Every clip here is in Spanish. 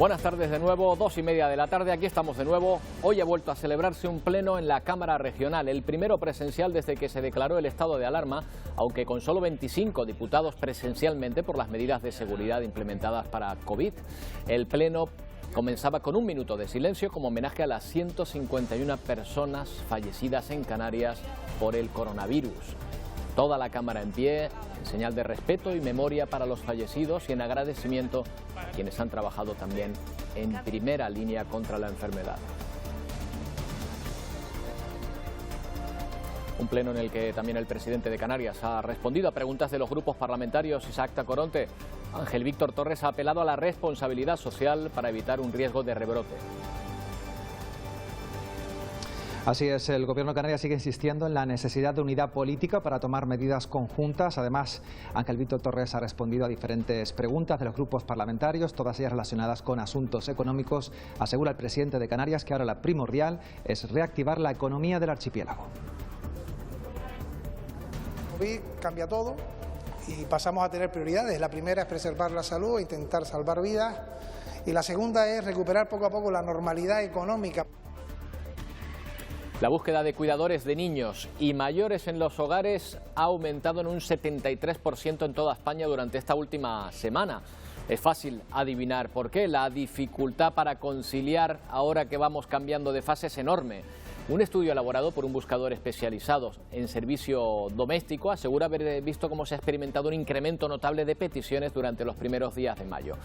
Buenas tardes de nuevo, 2:30 de la tarde, aquí estamos de nuevo. Hoy ha vuelto a celebrarse un pleno en la Cámara Regional, el primero presencial desde que se declaró el estado de alarma, aunque con solo 25 diputados presencialmente por las medidas de seguridad implementadas para COVID. El pleno comenzaba con un minuto de silencio como homenaje a las 151 personas fallecidas en Canarias por el coronavirus. Toda la Cámara en pie, en señal de respeto y memoria para los fallecidos y en agradecimiento a quienes han trabajado también en primera línea contra la enfermedad. Un pleno en el que también el presidente de Canarias ha respondido a preguntas de los grupos parlamentarios. Isaac Tacoronte. Ángel Víctor Torres ha apelado a la responsabilidad social para evitar un riesgo de rebrote. Así es, el Gobierno de Canarias sigue insistiendo en la necesidad de unidad política para tomar medidas conjuntas. Además, Ángel Víctor Torres ha respondido a diferentes preguntas de los grupos parlamentarios, todas ellas relacionadas con asuntos económicos. Asegura el presidente de Canarias que ahora la primordial es reactivar la economía del archipiélago. COVID cambia todo y pasamos a tener prioridades. La primera es preservar la salud e intentar salvar vidas, y la segunda es recuperar poco a poco la normalidad económica. La búsqueda de cuidadores de niños y mayores en los hogares ha aumentado en un 73% en toda España durante esta última semana. Es fácil adivinar por qué. La dificultad para conciliar ahora que vamos cambiando de fase es enorme. Un estudio elaborado por un buscador especializado en servicio doméstico asegura haber visto cómo se ha experimentado un incremento notable de peticiones durante los primeros días de mayo.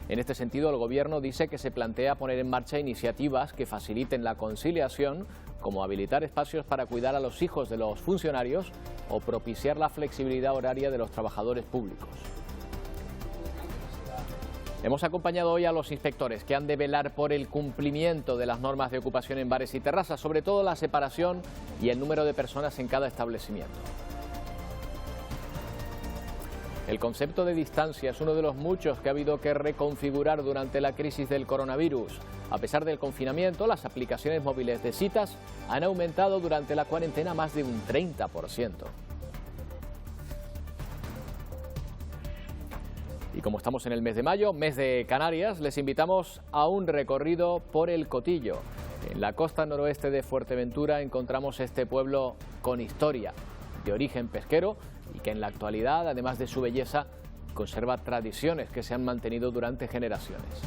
En este sentido, el Gobierno dice que se plantea poner en marcha iniciativas que faciliten la conciliación, como habilitar espacios para cuidar a los hijos de los funcionarios o propiciar la flexibilidad horaria de los trabajadores públicos. Hemos acompañado hoy a los inspectores que han de velar por el cumplimiento de las normas de ocupación en bares y terrazas, sobre todo la separación y el número de personas en cada establecimiento. El concepto de distancia es uno de los muchos que ha habido que reconfigurar durante la crisis del coronavirus. A pesar del confinamiento, las aplicaciones móviles de citas han aumentado durante la cuarentena más de un 30%. Y como estamos en el mes de mayo, mes de Canarias, les invitamos a un recorrido por el Cotillo. En la costa noroeste de Fuerteventura encontramos este pueblo con historia, de origen pesquero y que en la actualidad, además de su belleza, conserva tradiciones que se han mantenido durante generaciones.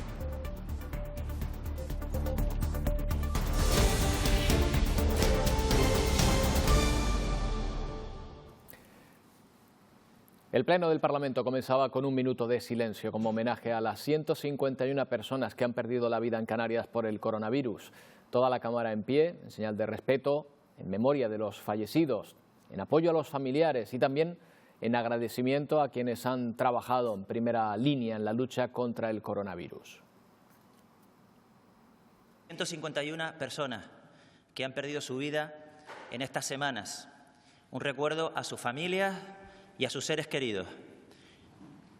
El Pleno del Parlamento comenzaba con un minuto de silencio como homenaje a las 151 personas que han perdido la vida en Canarias por el coronavirus. Toda la Cámara en pie, en señal de respeto, en memoria de los fallecidos, en apoyo a los familiares y también en agradecimiento a quienes han trabajado en primera línea en la lucha contra el coronavirus. 151 personas que han perdido su vida en estas semanas. Un recuerdo a sus familias y a sus seres queridos,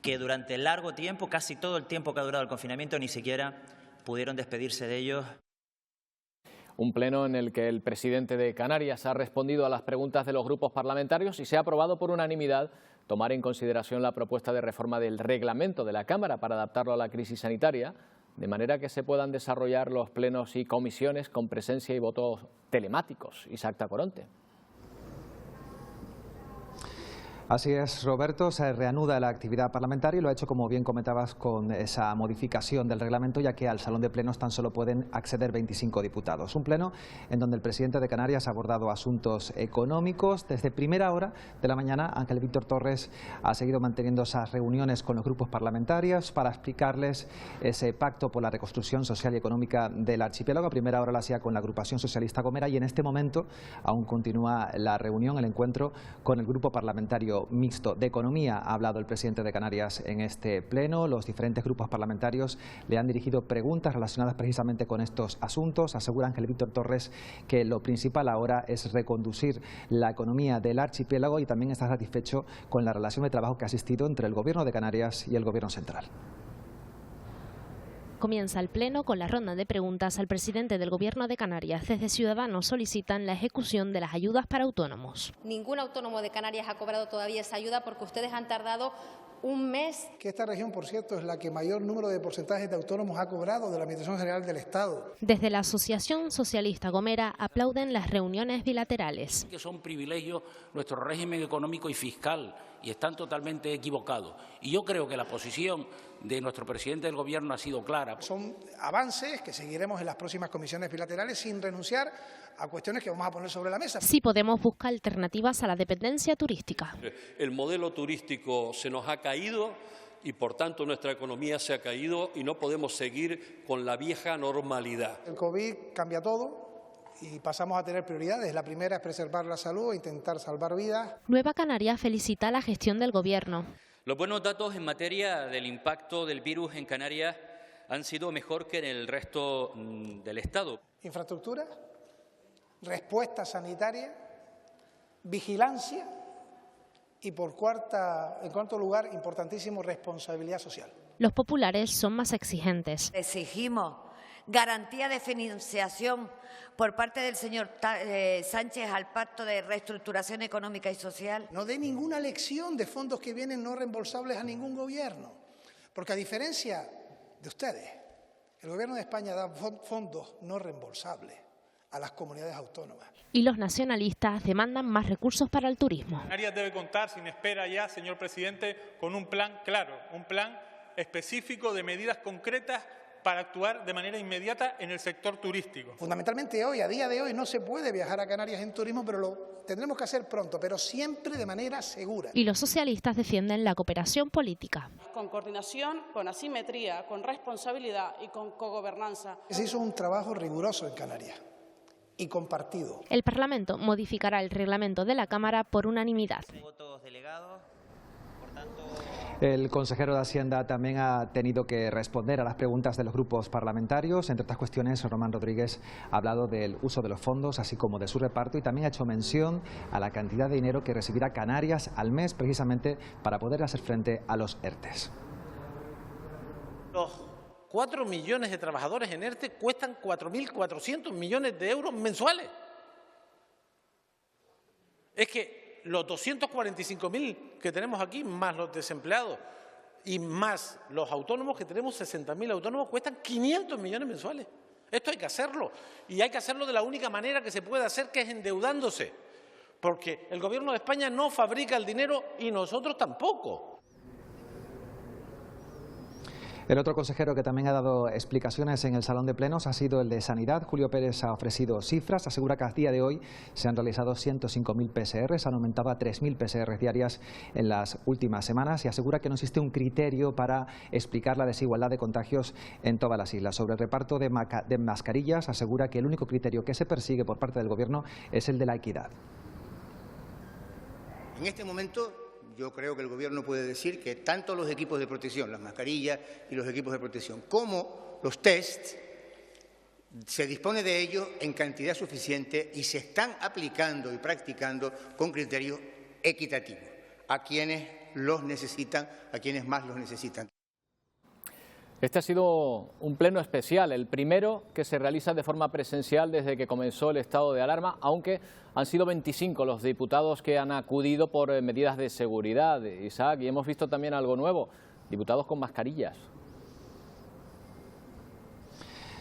que durante largo tiempo, casi todo el tiempo que ha durado el confinamiento, ni siquiera pudieron despedirse de ellos. Un pleno en el que el presidente de Canarias ha respondido a las preguntas de los grupos parlamentarios y se ha aprobado por unanimidad tomar en consideración la propuesta de reforma del reglamento de la Cámara para adaptarlo a la crisis sanitaria, de manera que se puedan desarrollar los plenos y comisiones con presencia y votos telemáticos. Isaac Tacoronte. Así es, Roberto, se reanuda la actividad parlamentaria y lo ha hecho, como bien comentabas, con esa modificación del reglamento, ya que al salón de plenos tan solo pueden acceder 25 diputados. Un pleno en donde el presidente de Canarias ha abordado asuntos económicos. Desde primera hora de la mañana, Ángel Víctor Torres ha seguido manteniendo esas reuniones con los grupos parlamentarios para explicarles ese pacto por la reconstrucción social y económica del archipiélago. A primera hora lo hacía con la agrupación socialista Gomera y en este momento aún continúa la reunión, el encuentro con el grupo parlamentario mixto de Economía. Ha hablado el presidente de Canarias en este pleno. Los diferentes grupos parlamentarios le han dirigido preguntas relacionadas precisamente con estos asuntos. Asegura Ángel Víctor Torres que lo principal ahora es reconducir la economía del archipiélago y también está satisfecho con la relación de trabajo que ha existido entre el Gobierno de Canarias y el Gobierno central. Comienza el pleno con la ronda de preguntas al presidente del Gobierno de Canarias. Desde Ciudadanos solicitan la ejecución de las ayudas para autónomos. Ningún autónomo de Canarias ha cobrado todavía esa ayuda porque ustedes han tardado un mes. Que esta región, por cierto, es la que mayor número de porcentajes de autónomos ha cobrado de la Administración General del Estado. Desde la Asociación Socialista Gomera aplauden las reuniones bilaterales. Que son privilegios nuestro régimen económico y fiscal y están totalmente equivocados. Y yo creo que la posición de nuestro presidente del Gobierno ha sido clara. Son avances que seguiremos en las próximas comisiones bilaterales sin renunciar a cuestiones que vamos a poner sobre la mesa. Sí Podemos busca alternativas a la dependencia turística. El modelo turístico se nos ha caído y, por tanto, nuestra economía se ha caído y no podemos seguir con la vieja normalidad. El COVID cambia todo y pasamos a tener prioridades. La primera es preservar la salud e intentar salvar vidas. Nueva Canarias felicita la gestión del Gobierno. Los buenos datos en materia del impacto del virus en Canarias han sido mejor que en el resto del Estado. Infraestructura, respuesta sanitaria, vigilancia y en cuarto lugar, importantísimo, responsabilidad social. Los populares son más exigentes. Exigimos garantía de financiación por parte del señor Sánchez al Pacto de Reestructuración Económica y Social. No dé ninguna lección de fondos que vienen no reembolsables a ningún gobierno, porque a diferencia de ustedes, el Gobierno de España da fondos no reembolsables a las comunidades autónomas. Y los nacionalistas demandan más recursos para el turismo. Canarias debe contar, sin espera ya, señor presidente, con un plan claro, un plan específico de medidas concretas para actuar de manera inmediata en el sector turístico. Fundamentalmente hoy, a día de hoy, no se puede viajar a Canarias en turismo, pero lo tendremos que hacer pronto, pero siempre de manera segura. Y los socialistas defienden la cooperación política. Con coordinación, con asimetría, con responsabilidad y con cogobernanza. Se hizo un trabajo riguroso en Canarias y compartido. El Parlamento modificará el reglamento de la Cámara por unanimidad. Votos delegados, por tanto... El consejero de Hacienda también ha tenido que responder a las preguntas de los grupos parlamentarios. Entre otras cuestiones, Román Rodríguez ha hablado del uso de los fondos, así como de su reparto, y también ha hecho mención a la cantidad de dinero que recibirá Canarias al mes, precisamente para poder hacer frente a los ERTEs. Los 4 millones de trabajadores en ERTE cuestan 4.400 millones de euros mensuales. Es que los 245.000 que tenemos aquí, más los desempleados y más los autónomos, que tenemos 60.000 autónomos, cuestan 500 millones mensuales. Esto hay que hacerlo, y hay que hacerlo de la única manera que se puede hacer, que es endeudándose, porque el Gobierno de España no fabrica el dinero y nosotros tampoco. El otro consejero que también ha dado explicaciones en el Salón de Plenos ha sido el de Sanidad. Julio Pérez ha ofrecido cifras, asegura que a día de hoy se han realizado 105.000 PCR, han aumentado a 3.000 PCR diarias en las últimas semanas, y asegura que no existe un criterio para explicar la desigualdad de contagios en todas las islas. Sobre el reparto de mascarillas, asegura que el único criterio que se persigue por parte del Gobierno es el de la equidad. En este momento, yo creo que el Gobierno puede decir que tanto los equipos de protección, las mascarillas y los equipos de protección, como los tests, se dispone de ellos en cantidad suficiente y se están aplicando y practicando con criterios equitativos a quienes los necesitan, a quienes más los necesitan. Este ha sido un pleno especial, el primero que se realiza de forma presencial desde que comenzó el estado de alarma, aunque han sido 25 los diputados que han acudido por medidas de seguridad, Isaac, y hemos visto también algo nuevo, diputados con mascarillas.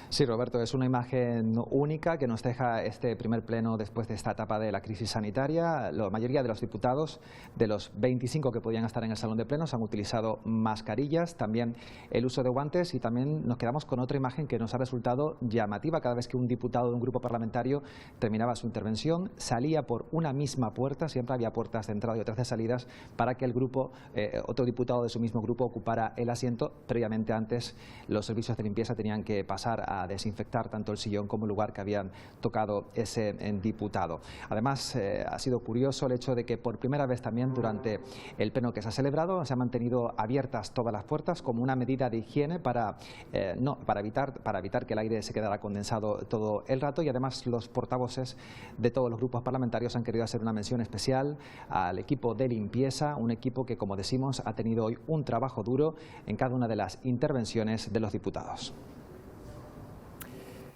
Sí, Roberto, es una imagen única que nos deja este primer pleno después de esta etapa de la crisis sanitaria. La mayoría de los diputados, de los 25 que podían estar en el salón de plenos, han utilizado mascarillas, también el uso de guantes, y también nos quedamos con otra imagen que nos ha resultado llamativa. Cada vez que un diputado de un grupo parlamentario terminaba su intervención, salía por una misma puerta, siempre había puertas de entrada y otras de salidas, para que el grupo, otro diputado de su mismo grupo ocupara el asiento. Previamente, antes, los servicios de limpieza tenían que pasar a desinfectar tanto el sillón como el lugar que habían tocado ese diputado. Además, ha sido curioso el hecho de que por primera vez también durante el pleno que se ha celebrado se han mantenido abiertas todas las puertas como una medida de higiene para evitar que el aire se quedara condensado todo el rato, y además los portavoces de todos los grupos parlamentarios han querido hacer una mención especial al equipo de limpieza, un equipo que, como decimos, ha tenido hoy un trabajo duro en cada una de las intervenciones de los diputados.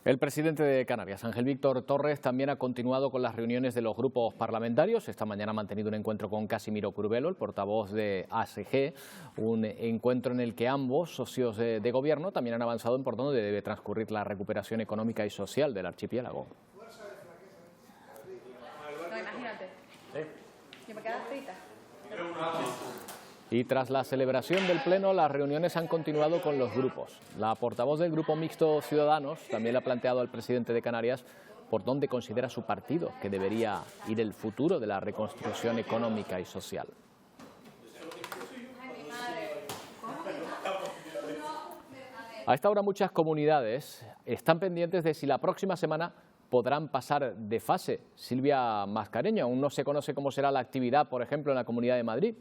El presidente de Canarias, Ángel Víctor Torres, también ha continuado con las reuniones de los grupos parlamentarios. Esta mañana ha mantenido un encuentro con Casimiro Curbelo, el portavoz de ASG, un encuentro en el que ambos socios de gobierno también han avanzado en por dónde debe transcurrir la recuperación económica y social del archipiélago. No, imagínate. Que me quedas frita. Y tras la celebración del Pleno, las reuniones han continuado con los grupos. La portavoz del Grupo Mixto Ciudadanos también le ha planteado al presidente de Canarias por dónde considera su partido que debería ir el futuro de la reconstrucción económica y social. A esta hora muchas comunidades están pendientes de si la próxima semana podrán pasar de fase. Silvia Mascareño, aún no se conoce cómo será la actividad, por ejemplo, en la Comunidad de Madrid.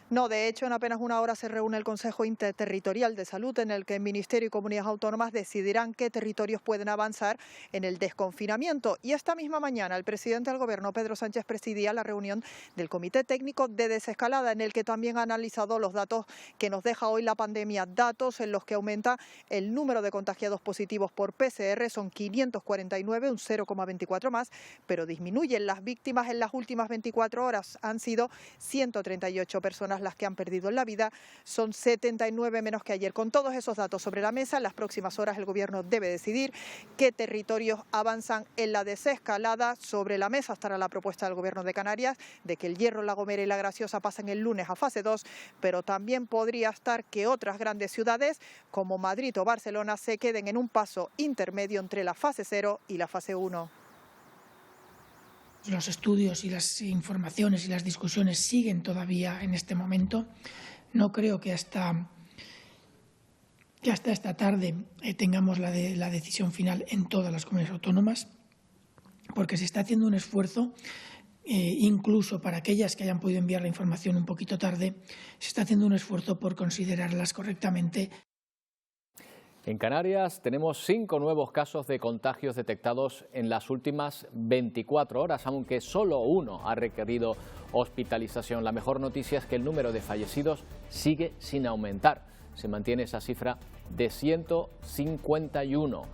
No, de hecho, en apenas una hora se reúne el Consejo Interterritorial de Salud, en el que el Ministerio y comunidades autónomas decidirán qué territorios pueden avanzar en el desconfinamiento. Y esta misma mañana el presidente del Gobierno, Pedro Sánchez, presidía la reunión del Comité Técnico de Desescalada, en el que también ha analizado los datos que nos deja hoy la pandemia, datos en los que aumenta el número de contagiados positivos por PCR, son 549, un 0,24 más, pero disminuyen las víctimas en las últimas 24 horas, han sido 138 personas las que han perdido la vida, son 79 menos que ayer. Con todos esos datos sobre la mesa, en las próximas horas el Gobierno debe decidir qué territorios avanzan en la desescalada. Sobre la mesa estará la propuesta del Gobierno de Canarias de que el Hierro, La Gomera y La Graciosa pasen el lunes a fase 2, pero también podría estar que otras grandes ciudades como Madrid o Barcelona se queden en un paso intermedio entre la fase 0 y la fase 1. Los estudios y las informaciones y las discusiones siguen todavía en este momento. No creo que hasta esta tarde tengamos la decisión final en todas las comunidades autónomas, porque se está haciendo un esfuerzo, incluso para aquellas que hayan podido enviar la información un poquito tarde, se está haciendo un esfuerzo por considerarlas correctamente. En Canarias tenemos 5 nuevos casos de contagios detectados en las últimas 24 horas, aunque solo uno ha requerido hospitalización. La mejor noticia es que el número de fallecidos sigue sin aumentar. Se mantiene esa cifra de 151.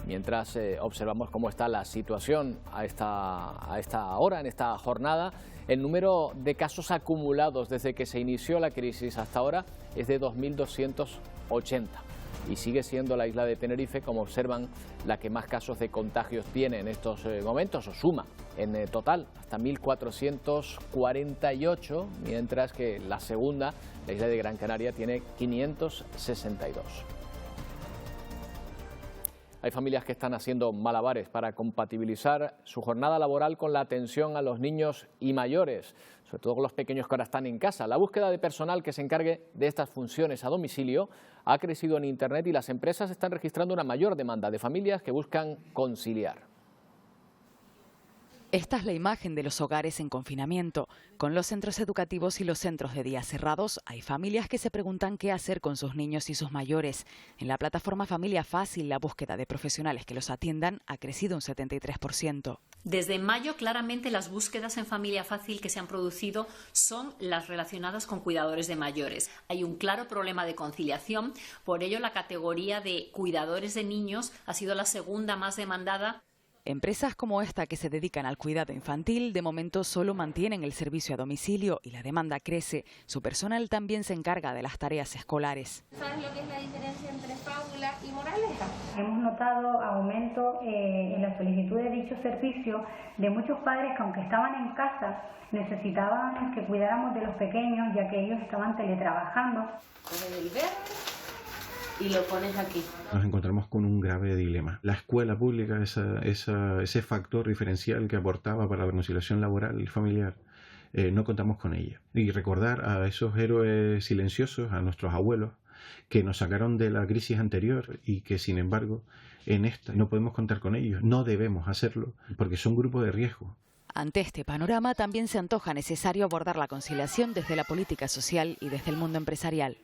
Mientras observamos cómo está la situación a esta hora, en esta jornada, el número de casos acumulados desde que se inició la crisis hasta ahora es de 2.280. Y sigue siendo la isla de Tenerife, como observan, la que más casos de contagios tiene en estos momentos, o suma en total hasta 1.448, mientras que la segunda, la isla de Gran Canaria, tiene 562. Hay familias que están haciendo malabares para compatibilizar su jornada laboral con la atención a los niños y mayores, sobre todo con los pequeños que ahora están en casa. La búsqueda de personal que se encargue de estas funciones a domicilio ha crecido en Internet y las empresas están registrando una mayor demanda de familias que buscan conciliar. Esta es la imagen de los hogares en confinamiento. Con los centros educativos y los centros de día cerrados, hay familias que se preguntan qué hacer con sus niños y sus mayores. En la plataforma Familia Fácil, la búsqueda de profesionales que los atiendan ha crecido un 73%. Desde mayo, claramente, las búsquedas en Familia Fácil que se han producido son las relacionadas con cuidadores de mayores. Hay un claro problema de conciliación, por ello la categoría de cuidadores de niños ha sido la segunda más demandada. Empresas como esta que se dedican al cuidado infantil de momento solo mantienen el servicio a domicilio y la demanda crece. Su personal también se encarga de las tareas escolares. ¿Sabes lo que es la diferencia entre fábula y moraleja? Hemos notado aumento en la solicitud de dicho servicio de muchos padres que, aunque estaban en casa, necesitaban que cuidáramos de los pequeños, ya que ellos estaban teletrabajando. Coges el verde y lo pones aquí. Nos encontramos con un grave dilema. La escuela pública, ese factor diferencial que aportaba para la conciliación laboral y familiar, no contamos con ella. Y recordar a esos héroes silenciosos, a nuestros abuelos, que nos sacaron de la crisis anterior y que, sin embargo, en esta no podemos contar con ellos. No debemos hacerlo porque son grupos de riesgo. Ante este panorama, también se antoja necesario abordar la conciliación desde la política social y desde el mundo empresarial.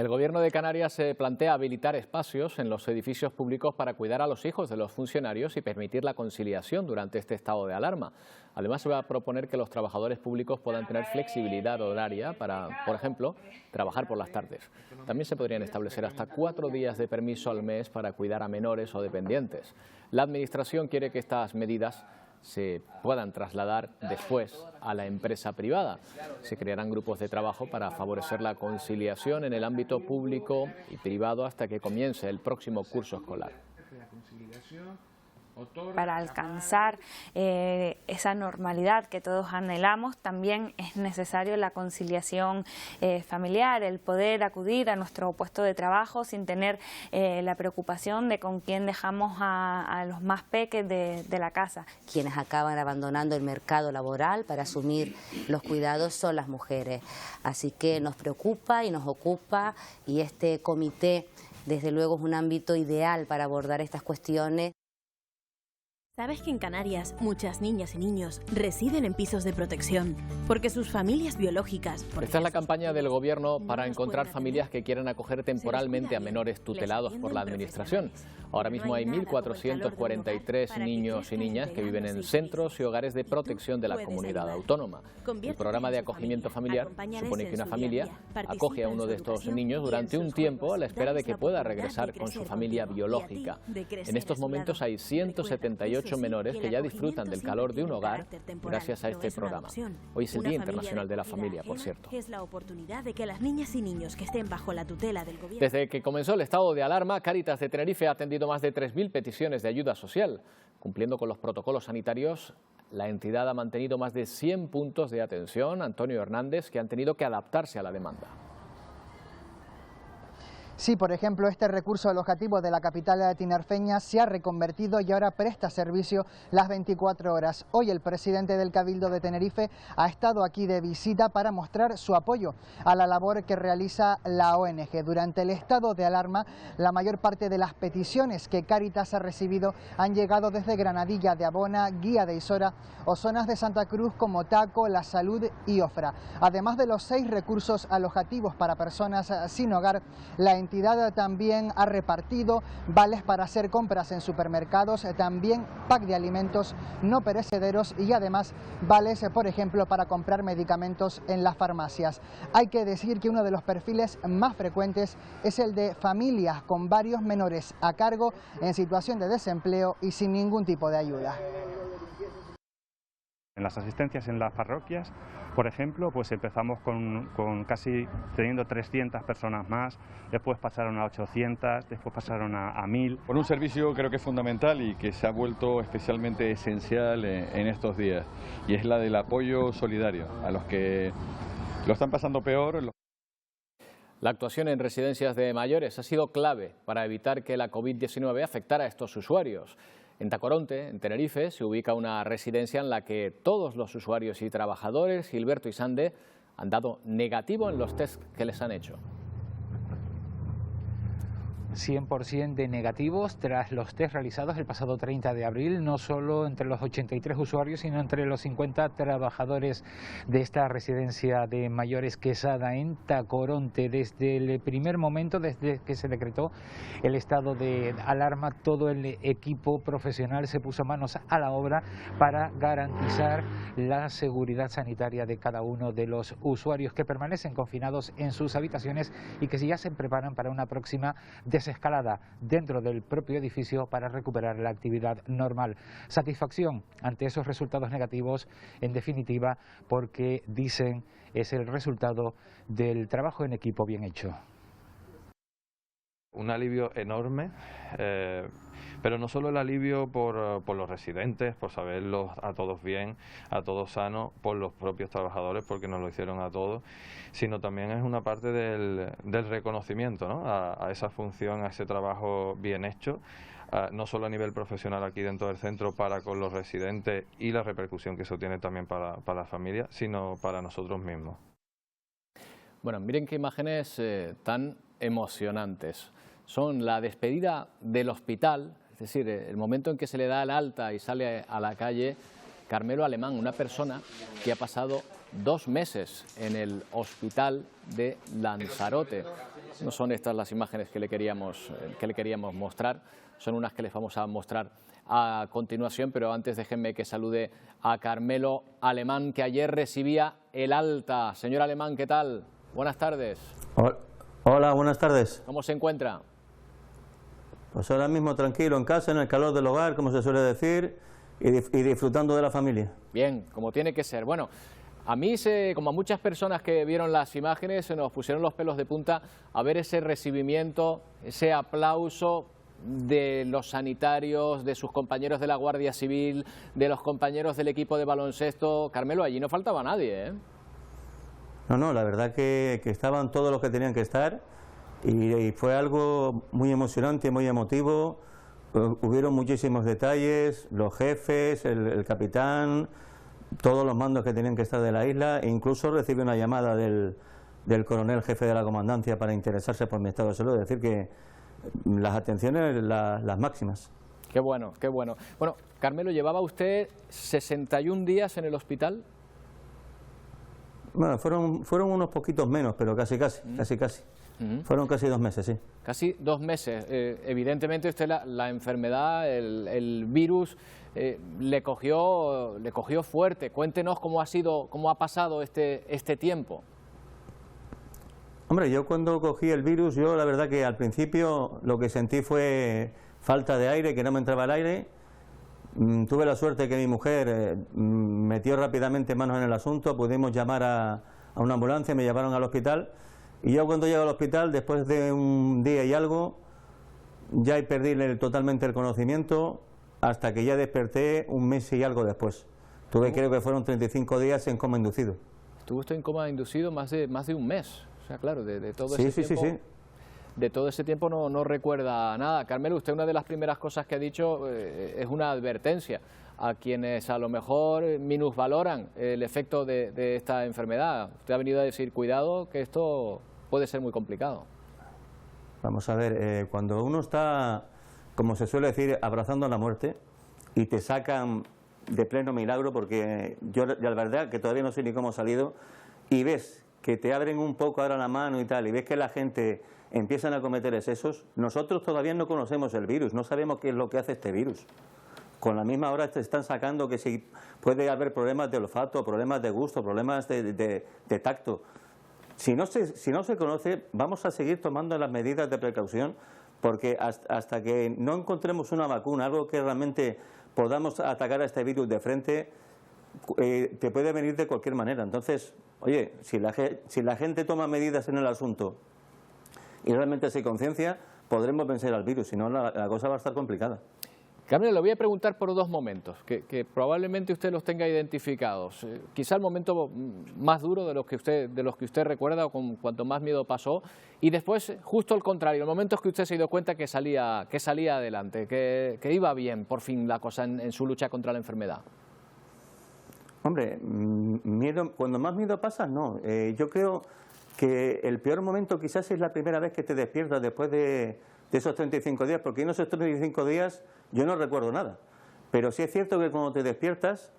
El Gobierno de Canarias se plantea habilitar espacios en los edificios públicos para cuidar a los hijos de los funcionarios y permitir la conciliación durante este estado de alarma. Además, se va a proponer que los trabajadores públicos puedan tener flexibilidad horaria para, por ejemplo, trabajar por las tardes. También se podrían establecer hasta 4 días de permiso al mes para cuidar a menores o dependientes. La Administración quiere que estas medidas se puedan trasladar después a la empresa privada. Se crearán grupos de trabajo para favorecer la conciliación en el ámbito público y privado hasta que comience el próximo curso escolar. Para alcanzar esa normalidad que todos anhelamos, también es necesario la conciliación familiar, el poder acudir a nuestro puesto de trabajo sin tener la preocupación de con quién dejamos a los más peques de la casa. Quienes acaban abandonando el mercado laboral para asumir los cuidados son las mujeres. Así que nos preocupa y nos ocupa, y este comité desde luego es un ámbito ideal para abordar estas cuestiones. ¿Sabes que en Canarias muchas niñas y niños residen en pisos de protección porque sus familias biológicas... Esta es la campaña del Gobierno para encontrar familias que quieran acoger temporalmente a menores tutelados por la Administración. Ahora mismo hay 1.443 niños y niñas que viven en centros y hogares de protección de la comunidad autónoma. El programa de acogimiento familiar supone que una familia acoge a uno de estos niños durante un tiempo a la espera de que pueda regresar con su familia biológica. En estos momentos hay 178 menores que ya disfrutan del calor de un hogar gracias a este programa. Hoy es el Día Internacional de la Familia, por cierto. Es la oportunidad de que las niñas y niños que estén bajo la tutela del Gobierno... Desde que comenzó el estado de alarma, Cáritas de Tenerife ha atendido más de 3.000 peticiones de ayuda social. Cumpliendo con los protocolos sanitarios, la entidad ha mantenido más de 100 puntos de atención, Antonio Hernández, que han tenido que adaptarse a la demanda. Sí, por ejemplo, este recurso alojativo de la capital tinerfeña se ha reconvertido y ahora presta servicio las 24 horas. Hoy el presidente del Cabildo de Tenerife ha estado aquí de visita para mostrar su apoyo a la labor que realiza la ONG. Durante el estado de alarma, la mayor parte de las peticiones que Cáritas ha recibido han llegado desde Granadilla de Abona, Guía de Isora o zonas de Santa Cruz como Taco, La Salud y Ofra. Además de los 6 recursos alojativos para personas sin hogar, la entidad también ha repartido vales para hacer compras en supermercados, también pack de alimentos no perecederos y además vales, por ejemplo, para comprar medicamentos en las farmacias. Hay que decir que uno de los perfiles más frecuentes es el de familias con varios menores a cargo en situación de desempleo y sin ningún tipo de ayuda. En las asistencias en las parroquias, por ejemplo, pues empezamos con casi teniendo 300 personas más, después pasaron a 800, después pasaron a 1000. Por un servicio creo que es fundamental y que se ha vuelto especialmente esencial en estos días, y es la del apoyo solidario a los que lo están pasando peor. La actuación en residencias de mayores ha sido clave para evitar que la COVID-19 afectara a estos usuarios. En Tacoronte, en Tenerife, se ubica una residencia en la que todos los usuarios y trabajadores, Gilberto y Sande, han dado negativo en los test que les han hecho. 100% de negativos tras los test realizados el pasado 30 de abril, no solo entre los 83 usuarios, sino entre los 50 trabajadores de esta residencia de mayores Quesada en Tacoronte. Desde el primer momento, desde que se decretó el estado de alarma, todo el equipo profesional se puso manos a la obra para garantizar la seguridad sanitaria de cada uno de los usuarios que permanecen confinados en sus habitaciones y que ya se preparan para una próxima desescalada dentro del propio edificio para recuperar la actividad normal. Satisfacción ante esos resultados negativos, en definitiva, porque dicen es el resultado del trabajo en equipo bien hecho. Un alivio enorme, pero no solo el alivio por los residentes, por saberlos a todos bien, a todos sanos, por los propios trabajadores, porque nos lo hicieron a todos, sino también es una parte del reconocimiento, ¿no? a esa función, a ese trabajo bien hecho, no solo a nivel profesional aquí dentro del centro para con los residentes y la repercusión que eso tiene también para la familia, sino para nosotros mismos. Bueno, miren qué imágenes tan emocionantes. Son la despedida del hospital, es decir, el momento en que se le da el alta y sale a la calle Carmelo Alemán, una persona que ha pasado 2 meses en el hospital de Lanzarote. No son estas las imágenes que le queríamos mostrar, son unas que les vamos a mostrar a continuación, pero antes déjenme que salude a Carmelo Alemán, que ayer recibía el alta. Señor Alemán, ¿qué tal? Buenas tardes. Hola, buenas tardes. ¿Cómo se encuentra? Pues ahora mismo tranquilo en casa, en el calor del hogar, como se suele decir, y disfrutando de la familia. Bien, como tiene que ser. Bueno, a mí, como a muchas personas que vieron las imágenes, se nos pusieron los pelos de punta a ver ese recibimiento, ese aplauso de los sanitarios, de sus compañeros de la Guardia Civil, de los compañeros del equipo de baloncesto. Carmelo, allí no faltaba nadie, ¿eh? No, la verdad que estaban todos los que tenían que estar y fue algo muy emocionante, muy emotivo. Hubieron muchísimos detalles, los jefes, el capitán, todos los mandos que tenían que estar de la isla, e incluso recibí una llamada del coronel jefe de la comandancia para interesarse por mi estado de salud, es decir que las atenciones las máximas. Qué bueno, qué bueno. Bueno, Carmelo, ¿llevaba usted 61 días en el hospital? Bueno, fueron unos poquitos menos, pero casi. Fueron casi 2 meses, sí. Casi 2 meses. Evidentemente usted la enfermedad, el virus, le cogió fuerte. Cuéntenos cómo ha pasado este tiempo. Hombre, yo cuando cogí el virus, yo la verdad que al principio lo que sentí fue falta de aire, que no me entraba el aire. Tuve la suerte que mi mujer metió rápidamente manos en el asunto, pudimos llamar a una ambulancia, me llevaron al hospital, y yo cuando llego al hospital, después de un día y algo, ya perdí totalmente el conocimiento, hasta que ya desperté 1 mes y algo después. Creo que fueron 35 días en coma inducido. ¿Estuvo usted en coma inducido más de 1 mes? O sea, claro, de todo ese ese tiempo... Sí. De todo ese tiempo no recuerda nada. Carmelo, usted una de las primeras cosas que ha dicho es una advertencia a quienes a lo mejor minusvaloran el efecto de esta enfermedad. Usted ha venido a decir, cuidado, que esto puede ser muy complicado. Vamos a ver, cuando uno está, como se suele decir, abrazando a la muerte y te sacan de pleno milagro, porque yo la verdad que todavía no sé ni cómo ha salido, y ves que te abren un poco ahora la mano y tal, y ves que la gente empiezan a cometer excesos. Nosotros todavía no conocemos el virus, no sabemos qué es lo que hace este virus. Con la misma hora te están sacando que si puede haber problemas de olfato, problemas de gusto, problemas de tacto. Si no se conoce, vamos a seguir tomando las medidas de precaución, porque hasta que no encontremos una vacuna, algo que realmente podamos atacar a este virus de frente, te puede venir de cualquier manera. Entonces, oye, si la gente toma medidas en el asunto y realmente se conciencia, podremos vencer al virus, si no la cosa va a estar complicada. Carmelo, le voy a preguntar por 2 momentos, que probablemente usted los tenga identificados. Quizá el momento más duro de los que usted recuerda, o con cuanto más miedo pasó, y después justo el contrario, el momento en que usted se dio cuenta que salía adelante, que iba bien por fin la cosa en su lucha contra la enfermedad. Hombre, miedo, cuando más miedo pasa, no. Yo creo que el peor momento quizás es la primera vez que te despiertas después de esos 35 días, porque en esos 35 días yo no recuerdo nada. Pero sí es cierto que cuando te despiertas,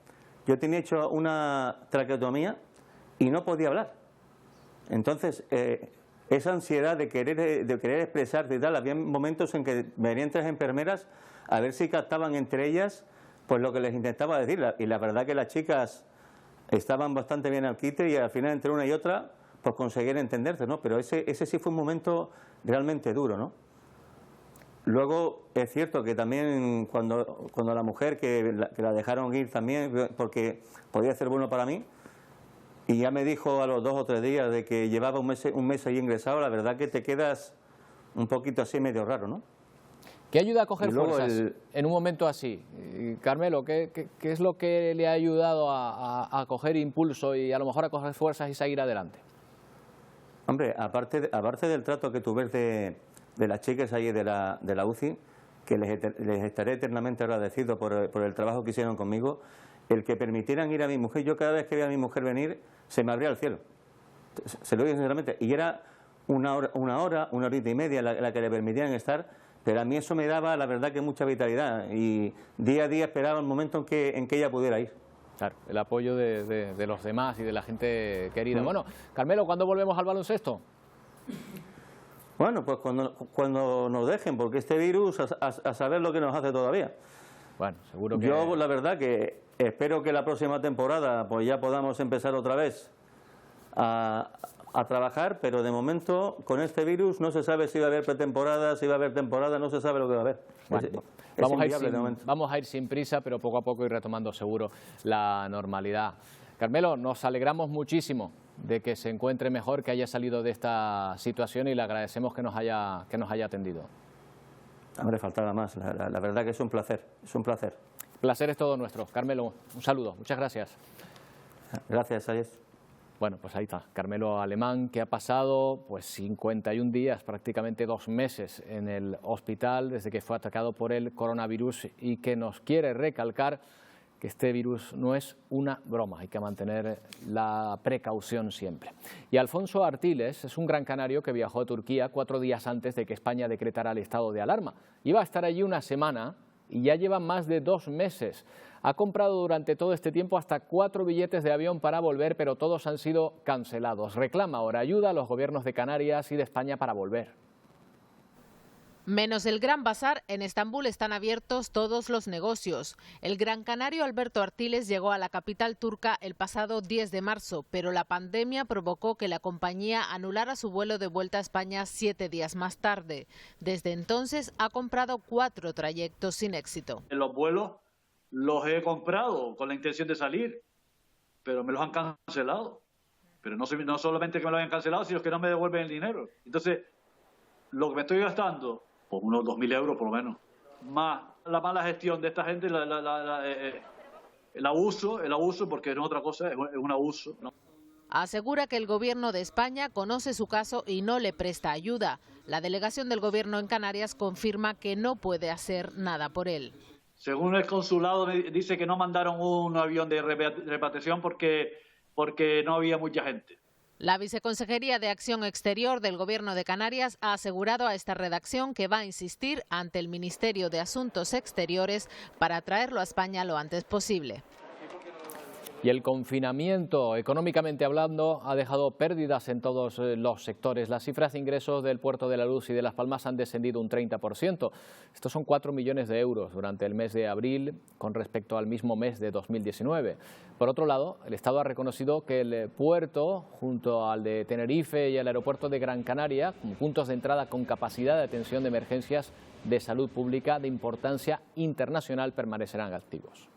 yo tenía hecho una traqueotomía y no podía hablar. Entonces, esa ansiedad de querer expresarte y tal, había momentos en que venían 3 enfermeras a ver si captaban entre ellas pues lo que les intentaba decir. Y la verdad que las chicas estaban bastante bien al quite, y al final entre una y otra pues conseguir entenderse, ¿no? Pero ese sí fue un momento realmente duro, ¿no? Luego es cierto que también cuando la mujer que la dejaron ir también, porque podía ser bueno para mí, y ya me dijo a los 2 o 3 días de que llevaba un mes ahí ingresado, la verdad que te quedas un poquito así medio raro, ¿no? ¿Qué ayuda a coger fuerzas en un momento así? Carmelo, ¿qué es lo que le ha ayudado a coger impulso y a lo mejor a coger fuerzas y seguir adelante? Hombre, aparte del trato que tú ves de las chicas ahí de la UCI, que les estaré eternamente agradecido por el trabajo que hicieron conmigo, el que permitieran ir a mi mujer, yo cada vez que veía a mi mujer venir, se me abría el cielo. Se lo digo sinceramente. Y era una horita y media la que le permitían estar, pero a mí eso me daba, la verdad, que mucha vitalidad. Y día a día esperaba el momento en que ella pudiera ir. Claro, el apoyo de los demás y de la gente querida. Bueno, Carmelo, ¿cuándo volvemos al baloncesto? Bueno, pues cuando nos dejen, porque este virus, a saber lo que nos hace todavía. Bueno, seguro que... Yo, la verdad, que espero que la próxima temporada pues ya podamos empezar otra vez a trabajar, pero de momento, con este virus, no se sabe si va a haber pretemporada, si va a haber temporada, no se sabe lo que va a haber. Bueno, vamos a ir sin prisa, pero poco a poco ir retomando seguro la normalidad. Carmelo, nos alegramos muchísimo de que se encuentre mejor, que haya salido de esta situación y le agradecemos que nos haya atendido. Hombre, faltaba más. La verdad que es un placer, es un placer. El placer es todo nuestro. Carmelo, un saludo. Muchas gracias. Gracias, Ayes. Bueno, pues ahí está, Carmelo Alemán, que ha pasado pues 51 días, prácticamente 2 meses en el hospital desde que fue atacado por el coronavirus y que nos quiere recalcar que este virus no es una broma, hay que mantener la precaución siempre. Y Alfonso Artiles es un gran canario que viajó a Turquía 4 días antes de que España decretara el estado de alarma. Iba a estar allí una semana y ya lleva más de 2 meses. Ha comprado durante todo este tiempo hasta 4 billetes de avión para volver, pero todos han sido cancelados. Reclama ahora ayuda a los gobiernos de Canarias y de España para volver. Menos el Gran Bazar, en Estambul están abiertos todos los negocios. El gran canario Alberto Artiles llegó a la capital turca el pasado 10 de marzo, pero la pandemia provocó que la compañía anulara su vuelo de vuelta a España 7 días más tarde. Desde entonces ha comprado 4 trayectos sin éxito. Los vuelos los he comprado con la intención de salir, pero me los han cancelado. Pero no solamente que me lo hayan cancelado, sino que no me devuelven el dinero. Entonces, lo que me estoy gastando, pues unos 2.000 euros por lo menos, más la mala gestión de esta gente, el abuso, porque no es otra cosa, es un abuso, ¿no? Asegura que el gobierno de España conoce su caso y no le presta ayuda. La delegación del gobierno en Canarias confirma que no puede hacer nada por él. Según el consulado dice que no mandaron un avión de repatriación porque no había mucha gente. La Viceconsejería de Acción Exterior del Gobierno de Canarias ha asegurado a esta redacción que va a insistir ante el Ministerio de Asuntos Exteriores para traerlo a España lo antes posible. Y el confinamiento, económicamente hablando, ha dejado pérdidas en todos los sectores. Las cifras de ingresos del Puerto de la Luz y de Las Palmas han descendido un 30%. Estos son 4 millones de euros durante el mes de abril con respecto al mismo mes de 2019. Por otro lado, el Estado ha reconocido que el puerto, junto al de Tenerife y el aeropuerto de Gran Canaria, como puntos de entrada con capacidad de atención de emergencias de salud pública de importancia internacional, permanecerán activos.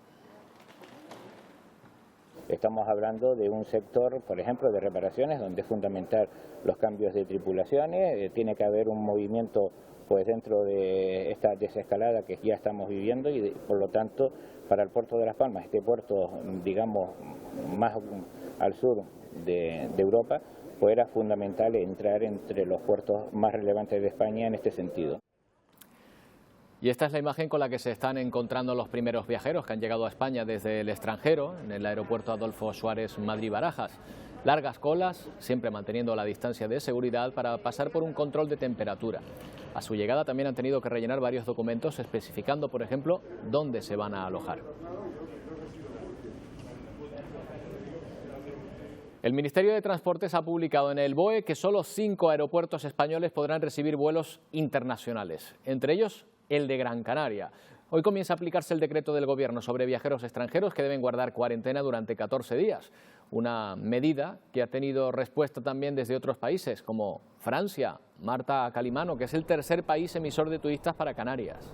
Estamos hablando de un sector, por ejemplo, de reparaciones, donde es fundamental los cambios de tripulaciones. Tiene que haber un movimiento pues dentro de esta desescalada que ya estamos viviendo y por lo tanto para el puerto de Las Palmas, este puerto digamos más al sur de Europa, pues era fundamental entrar entre los puertos más relevantes de España en este sentido. Y esta es la imagen con la que se están encontrando los primeros viajeros que han llegado a España desde el extranjero, en el aeropuerto Adolfo Suárez Madrid-Barajas. Largas colas, siempre manteniendo la distancia de seguridad para pasar por un control de temperatura. A su llegada también han tenido que rellenar varios documentos especificando, por ejemplo, dónde se van a alojar. El Ministerio de Transportes ha publicado en el BOE que solo 5 aeropuertos españoles podrán recibir vuelos internacionales, entre ellos el de Gran Canaria. Hoy comienza a aplicarse el decreto del Gobierno sobre viajeros extranjeros que deben guardar cuarentena durante 14 días. Una medida que ha tenido respuesta también desde otros países, como Francia. Marta Calimano, que es el tercer país emisor de turistas para Canarias.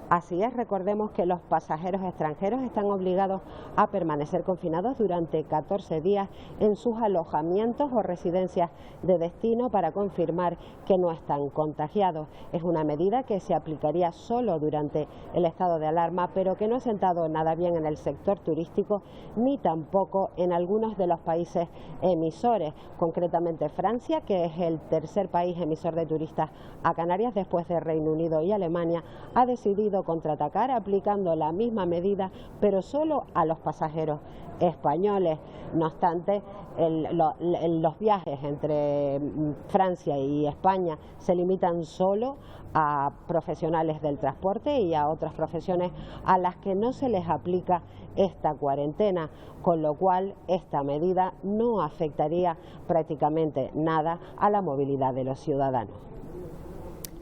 Así es, recordemos que los pasajeros extranjeros están obligados a permanecer confinados durante 14 días en sus alojamientos o residencias de destino para confirmar que no están contagiados. Es una medida que se aplicaría solo durante el estado de alarma, pero que no ha sentado nada bien en el sector turístico ni tampoco en algunos de los países emisores, concretamente Francia, que es el tercer país emisor de turistas a Canarias después de Reino Unido y Alemania, ha decidido podido contraatacar aplicando la misma medida, pero solo a los pasajeros españoles. No obstante, los viajes entre Francia y España se limitan solo a profesionales del transporte y a otras profesiones a las que no se les aplica esta cuarentena, con lo cual esta medida no afectaría prácticamente nada a la movilidad de los ciudadanos.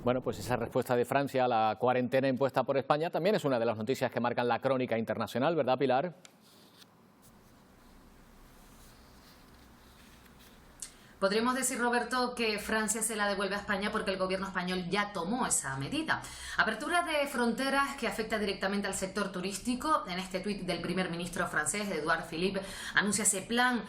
Bueno, pues esa respuesta de Francia a la cuarentena impuesta por España también es una de las noticias que marcan la crónica internacional, ¿verdad, Pilar? Podríamos decir, Roberto, que Francia se la devuelve a España porque el gobierno español ya tomó esa medida. Apertura de fronteras que afecta directamente al sector turístico. En este tuit del primer ministro francés, Edouard Philippe, anuncia ese plan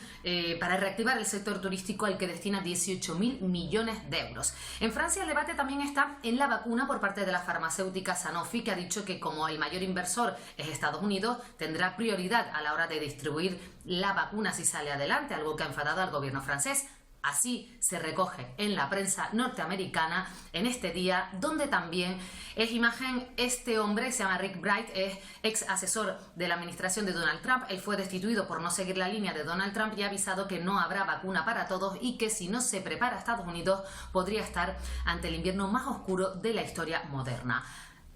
para reactivar el sector turístico al que destina 18.000 millones de euros. En Francia el debate también está en la vacuna por parte de la farmacéutica Sanofi, que ha dicho que como el mayor inversor es Estados Unidos, tendrá prioridad a la hora de distribuir la vacuna si sale adelante, algo que ha enfadado al gobierno francés. Así se recoge en la prensa norteamericana en este día, donde también es imagen este hombre, se llama Rick Bright, es ex asesor de la administración de Donald Trump. Él fue destituido por no seguir la línea de Donald Trump y ha avisado que no habrá vacuna para todos y que si no se prepara Estados Unidos podría estar ante el invierno más oscuro de la historia moderna.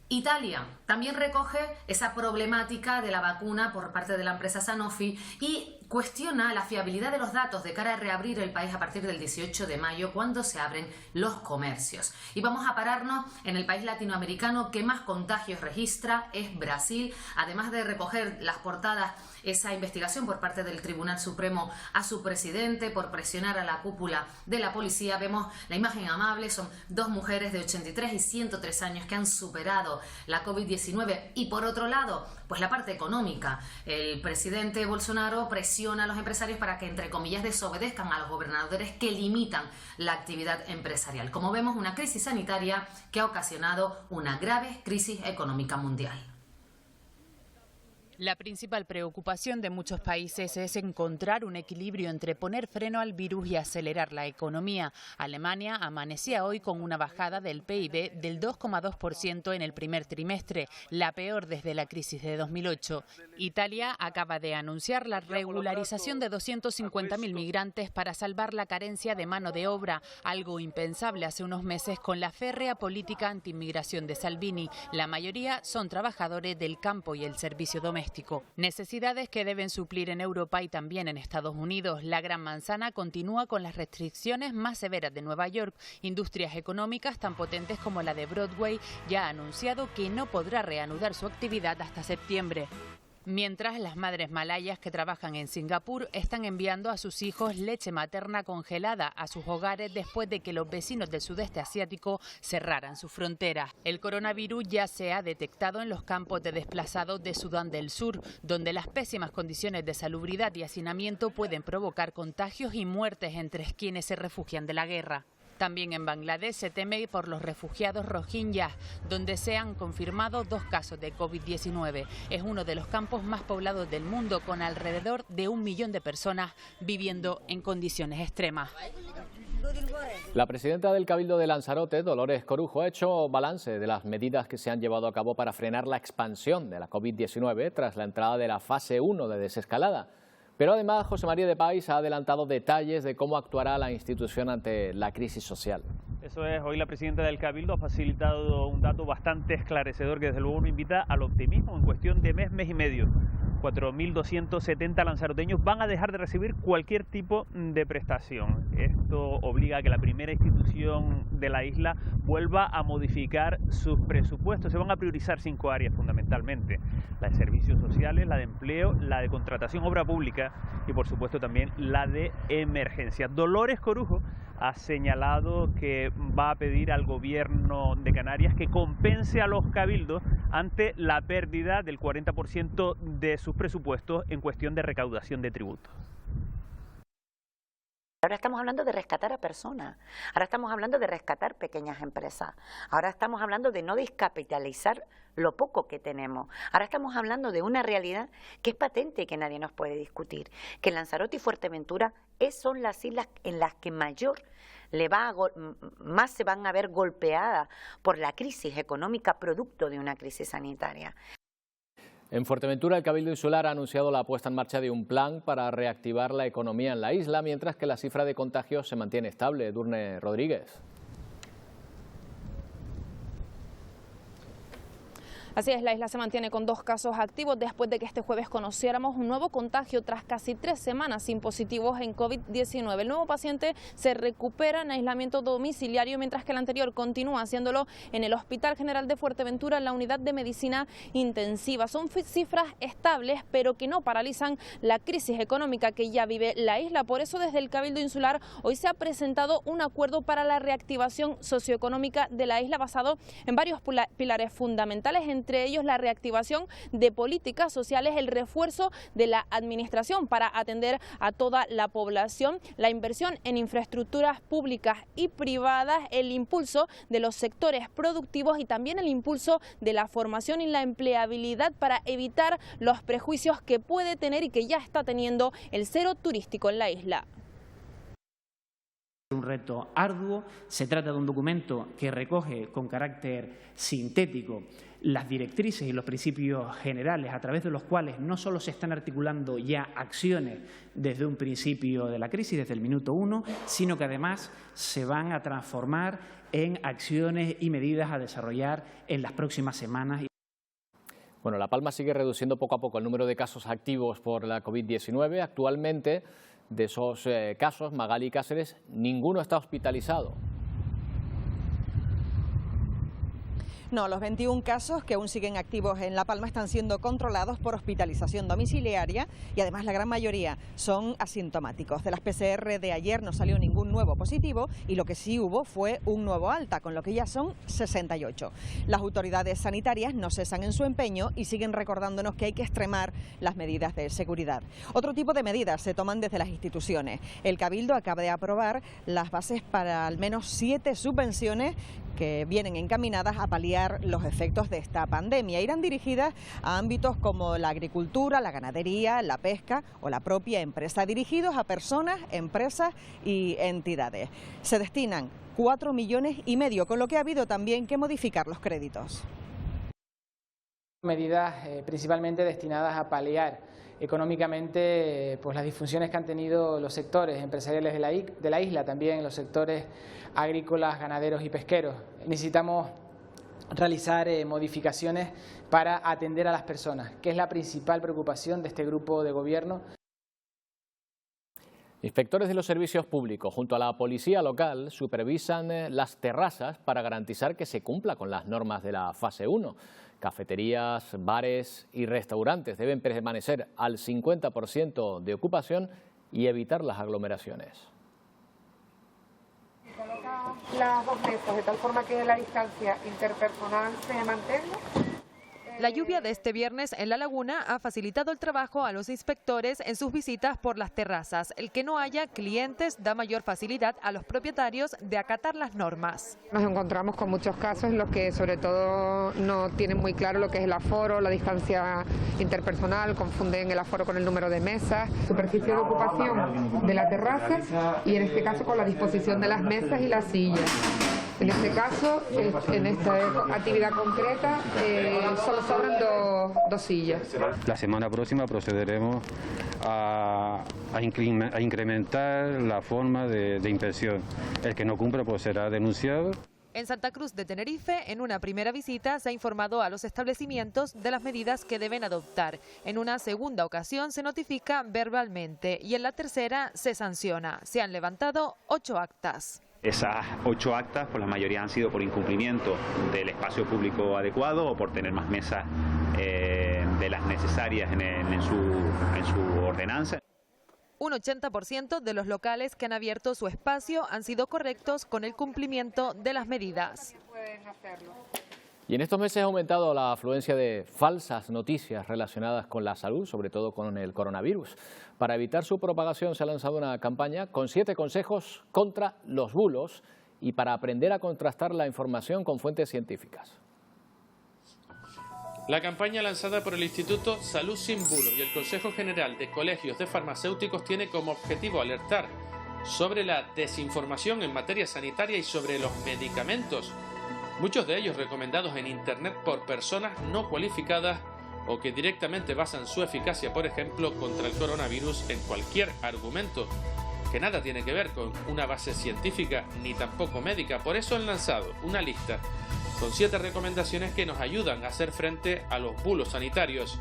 Italia también recoge esa problemática de la vacuna por parte de la empresa Sanofi y cuestiona la fiabilidad de los datos de cara a reabrir el país a partir del 18 de mayo, cuando se abren los comercios. Y vamos a pararnos en el país latinoamericano que más contagios registra, es Brasil. Además de recoger las portadas esa investigación por parte del Tribunal Supremo a su presidente por presionar a la cúpula de la policía, vemos la imagen amable, son dos mujeres de 83 y 103 años que han superado la COVID-19. Y por otro lado, pues la parte económica. El presidente Bolsonaro presiona a los empresarios para que, entre comillas, desobedezcan a los gobernadores que limitan la actividad empresarial. Como vemos, una crisis sanitaria que ha ocasionado una grave crisis económica mundial. La principal preocupación de muchos países es encontrar un equilibrio entre poner freno al virus y acelerar la economía. Alemania amanecía hoy con una bajada del PIB del 2,2% en el primer trimestre, la peor desde la crisis de 2008. Italia acaba de anunciar la regularización de 250.000 migrantes para salvar la carencia de mano de obra, algo impensable hace unos meses con la férrea política anti-inmigración de Salvini. La mayoría son trabajadores del campo y el servicio doméstico. Necesidades que deben suplir en Europa y también en Estados Unidos. La Gran Manzana continúa con las restricciones más severas de Nueva York. Industrias económicas tan potentes como la de Broadway ya ha anunciado que no podrá reanudar su actividad hasta septiembre. Mientras, las madres malayas que trabajan en Singapur están enviando a sus hijos leche materna congelada a sus hogares después de que los vecinos del sudeste asiático cerraran sus fronteras. El coronavirus ya se ha detectado en los campos de desplazados de Sudán del Sur, donde las pésimas condiciones de salubridad y hacinamiento pueden provocar contagios y muertes entre quienes se refugian de la guerra. También en Bangladesh se teme por los refugiados rohingyas, donde se han confirmado 2 casos de COVID-19. Es uno de los campos más poblados del mundo, con alrededor de 1 millón de personas viviendo en condiciones extremas. La presidenta del Cabildo de Lanzarote, Dolores Corujo, ha hecho balance de las medidas que se han llevado a cabo para frenar la expansión de la COVID-19 tras la entrada de la fase 1 de desescalada. Pero además, José María de Pais ha adelantado detalles de cómo actuará la institución ante la crisis social. Eso es, hoy la presidenta del Cabildo ha facilitado un dato bastante esclarecedor que desde luego nos invita al optimismo. En cuestión de mes y medio, 4.270 lanzaroteños van a dejar de recibir cualquier tipo de prestación. Esto obliga a que la primera institución de la isla vuelva a modificar sus presupuestos. Se van a priorizar 5 áreas fundamentalmente: la de servicios sociales, la de empleo, la de contratación, obra pública y por supuesto también la de emergencia. Dolores Corujo ha señalado que va a pedir al gobierno de Canarias que compense a los cabildos ante la pérdida del 40% de sus presupuestos en cuestión de recaudación de tributos. Ahora estamos hablando de rescatar a personas, ahora estamos hablando de rescatar pequeñas empresas, ahora estamos hablando de no descapitalizar lo poco que tenemos, ahora estamos hablando de una realidad que es patente y que nadie nos puede discutir, que Lanzarote y Fuerteventura son las islas en las que mayor más se van a ver golpeadas por la crisis económica producto de una crisis sanitaria. En Fuerteventura, el Cabildo Insular ha anunciado la puesta en marcha de un plan para reactivar la economía en la isla, mientras que la cifra de contagios se mantiene estable. Edurne Rodríguez. Así es, la isla se mantiene con 2 casos activos después de que este jueves conociéramos un nuevo contagio tras casi 3 semanas sin positivos en COVID-19. El nuevo paciente se recupera en aislamiento domiciliario, mientras que el anterior continúa haciéndolo en el Hospital General de Fuerteventura, en la unidad de medicina intensiva. Son cifras estables, pero que no paralizan la crisis económica que ya vive la isla. Por eso, desde el Cabildo Insular hoy se ha presentado un acuerdo para la reactivación socioeconómica de la isla basado en varios pilares fundamentales, entre ellos la reactivación de políticas sociales, el refuerzo de la administración para atender a toda la población, la inversión en infraestructuras públicas y privadas, el impulso de los sectores productivos y también el impulso de la formación y la empleabilidad para evitar los prejuicios que puede tener y que ya está teniendo el cero turístico en la isla. Un reto arduo, se trata de un documento que recoge con carácter sintético las directrices y los principios generales a través de los cuales no solo se están articulando ya acciones desde un principio de la crisis, desde el minuto 1, sino que además se van a transformar en acciones y medidas a desarrollar en las próximas semanas. Bueno, La Palma sigue reduciendo poco a poco el número de casos activos por la COVID-19. Actualmente, de esos casos, Magali y Cáceres, ninguno está hospitalizado. No, los 21 casos que aún siguen activos en La Palma están siendo controlados por hospitalización domiciliaria y además la gran mayoría son asintomáticos. De las PCR de ayer no salió ningún nuevo positivo y lo que sí hubo fue un nuevo alta, con lo que ya son 68. Las autoridades sanitarias no cesan en su empeño y siguen recordándonos que hay que extremar las medidas de seguridad. Otro tipo de medidas se toman desde las instituciones. El Cabildo acaba de aprobar las bases para al menos 7 subvenciones que vienen encaminadas a paliar los efectos de esta pandemia. Irán dirigidas a ámbitos como la agricultura, la ganadería, la pesca o la propia empresa, dirigidos a personas, empresas y entidades. Se destinan 4,5 millones, con lo que ha habido también que modificar los créditos. Medidas principalmente destinadas a paliar económicamente pues las disfunciones que han tenido los sectores empresariales de la isla, también los sectores agrícolas, ganaderos y pesqueros. Necesitamos realizar modificaciones para atender a las personas, que es la principal preocupación de este grupo de gobierno. Inspectores de los servicios públicos junto a la policía local supervisan las terrazas para garantizar que se cumpla con las normas de la fase 1. Cafeterías, bares y restaurantes deben permanecer al 50% de ocupación y evitar las aglomeraciones. Coloca las 2 mesas de tal forma que la distancia interpersonal se mantenga. La lluvia de este viernes en La Laguna ha facilitado el trabajo a los inspectores en sus visitas por las terrazas. El que no haya clientes da mayor facilidad a los propietarios de acatar las normas. Nos encontramos con muchos casos en los que sobre todo no tienen muy claro lo que es el aforo, la distancia interpersonal, confunden el aforo con el número de mesas, superficie de ocupación de la terraza y en este caso con la disposición de las mesas y las sillas. En este caso, en esta actividad concreta, solo sobran dos sillas. La semana próxima procederemos a incrementar la forma de inspección. El que no cumpla pues será denunciado. En Santa Cruz de Tenerife, en una primera visita, se ha informado a los establecimientos de las medidas que deben adoptar. En una segunda ocasión se notifica verbalmente y en la tercera se sanciona. Se han levantado 8 actas. Esas 8 actas, pues la mayoría han sido por incumplimiento del espacio público adecuado o por tener más mesas de las necesarias en su ordenanza. Un 80% de los locales que han abierto su espacio han sido correctos con el cumplimiento de las medidas. Y en estos meses ha aumentado la afluencia de falsas noticias relacionadas con la salud, sobre todo con el coronavirus. Para evitar su propagación se ha lanzado una campaña con 7 consejos contra los bulos y para aprender a contrastar la información con fuentes científicas. La campaña lanzada por el Instituto Salud Sin Bulos y el Consejo General de Colegios de Farmacéuticos tiene como objetivo alertar sobre la desinformación en materia sanitaria y sobre los medicamentos, muchos de ellos recomendados en Internet por personas no cualificadas o que directamente basan su eficacia, por ejemplo, contra el coronavirus en cualquier argumento que nada tiene que ver con una base científica ni tampoco médica. Por eso han lanzado una lista con 7 recomendaciones que nos ayudan a hacer frente a los bulos sanitarios.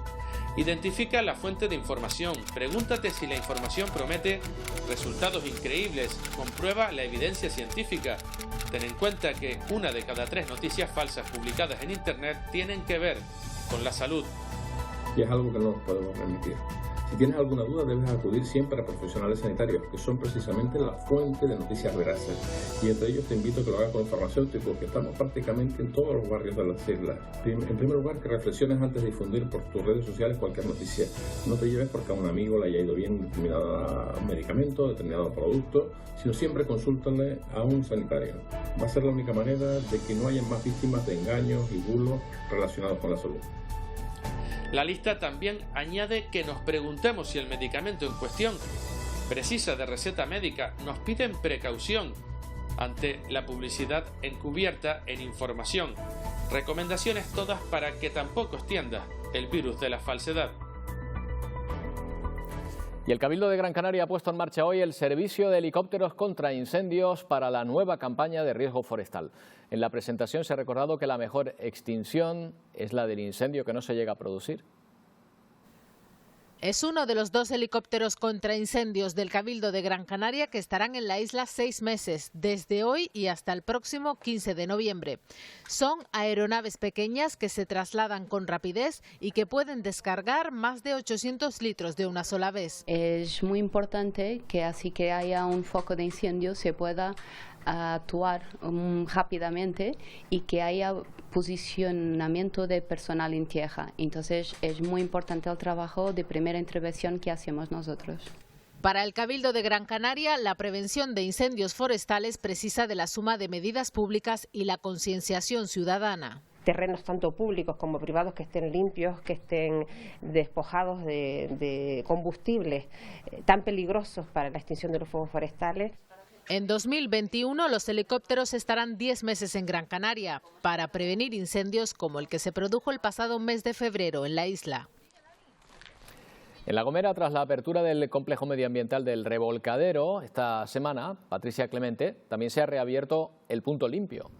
Identifica la fuente de información, pregúntate si la información promete resultados increíbles, comprueba la evidencia científica. Ten en cuenta que 1 de cada 3 noticias falsas publicadas en Internet tienen que ver con la salud. Y es algo que no nos podemos permitir. Si tienes alguna duda, debes acudir siempre a profesionales sanitarios, que son precisamente la fuente de noticias veraces. Y entre ellos te invito a que lo hagas con farmacéuticos, que estamos prácticamente en todos los barrios de las islas. En primer lugar, que reflexiones antes de difundir por tus redes sociales cualquier noticia. No te lleves porque a un amigo le haya ido bien determinado medicamento, determinado producto, sino siempre consúltale a un sanitario. Va a ser la única manera de que no haya más víctimas de engaños y bulos relacionados con la salud. La lista también añade que nos preguntemos si el medicamento en cuestión precisa de receta médica. Nos piden precaución ante la publicidad encubierta en información. Recomendaciones todas para que tampoco extienda el virus de la falsedad. Y el Cabildo de Gran Canaria ha puesto en marcha hoy el servicio de helicópteros contra incendios para la nueva campaña de riesgo forestal. En la presentación se ha recordado que la mejor extinción es la del incendio que no se llega a producir. Es uno de los 2 helicópteros contra incendios del Cabildo de Gran Canaria que estarán en la isla 6 meses, desde hoy y hasta el próximo 15 de noviembre. Son aeronaves pequeñas que se trasladan con rapidez y que pueden descargar más de 800 litros de una sola vez. Es muy importante que así que haya un foco de incendio se pueda actuar rápidamente y que haya posicionamiento de personal en tierra. Entonces es muy importante el trabajo de primera intervención que hacemos nosotros. Para el Cabildo de Gran Canaria, la prevención de incendios forestales precisa de la suma de medidas públicas y la concienciación ciudadana. Terrenos tanto públicos como privados que estén limpios, que estén despojados de combustibles tan peligrosos para la extinción de los fuegos forestales. En 2021 los helicópteros estarán 10 meses en Gran Canaria para prevenir incendios como el que se produjo el pasado mes de febrero en la isla. En La Gomera, tras la apertura del complejo medioambiental del Revolcadero esta semana, Patricia Clemente, también se ha reabierto el punto limpio.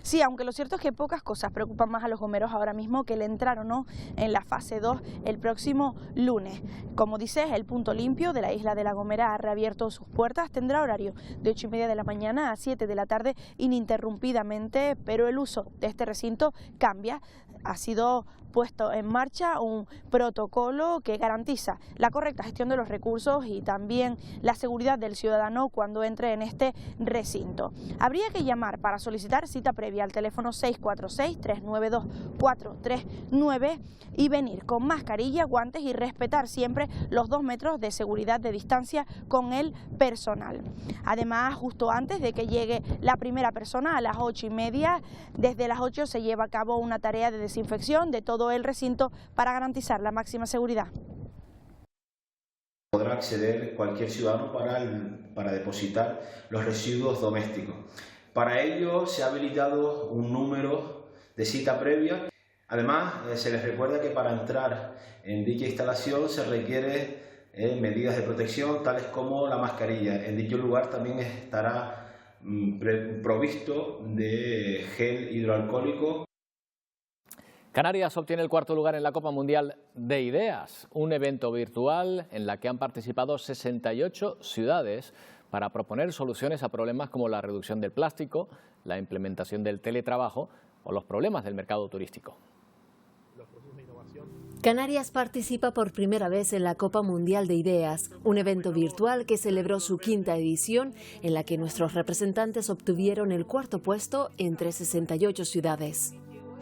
Sí, aunque lo cierto es que pocas cosas preocupan más a los gomeros ahora mismo que el entrar o no en la fase 2 el próximo lunes. Como dices, el punto limpio de la isla de La Gomera ha reabierto sus puertas, tendrá horario de 8:30 de la mañana a 7 de la tarde ininterrumpidamente, pero el uso de este recinto cambia. Ha sido puesto en marcha un protocolo que garantiza la correcta gestión de los recursos y también la seguridad del ciudadano cuando entre en este recinto. Habría que llamar para solicitar cita previa al teléfono 646-392-439 y venir con mascarilla, guantes y respetar siempre los 2 metros de seguridad de distancia con el personal. Además, justo antes de que llegue la primera persona a las 8:30, desde las 8 se lleva a cabo una tarea de desinfección de todo el recinto para garantizar la máxima seguridad. Podrá acceder cualquier ciudadano para depositar los residuos domésticos. Para ello se ha habilitado un número de cita previa. Además, se les recuerda que para entrar en dicha instalación se requiere medidas de protección tales como la mascarilla. En dicho lugar también estará provisto de gel hidroalcohólico. Canarias obtiene el 4º lugar en la Copa Mundial de Ideas, un evento virtual en la que han participado 68 ciudades para proponer soluciones a problemas como la reducción del plástico, la implementación del teletrabajo o los problemas del mercado turístico. Canarias participa por primera vez en la Copa Mundial de Ideas, un evento virtual que celebró su 5ª edición, en la que nuestros representantes obtuvieron el 4º puesto entre 68 ciudades.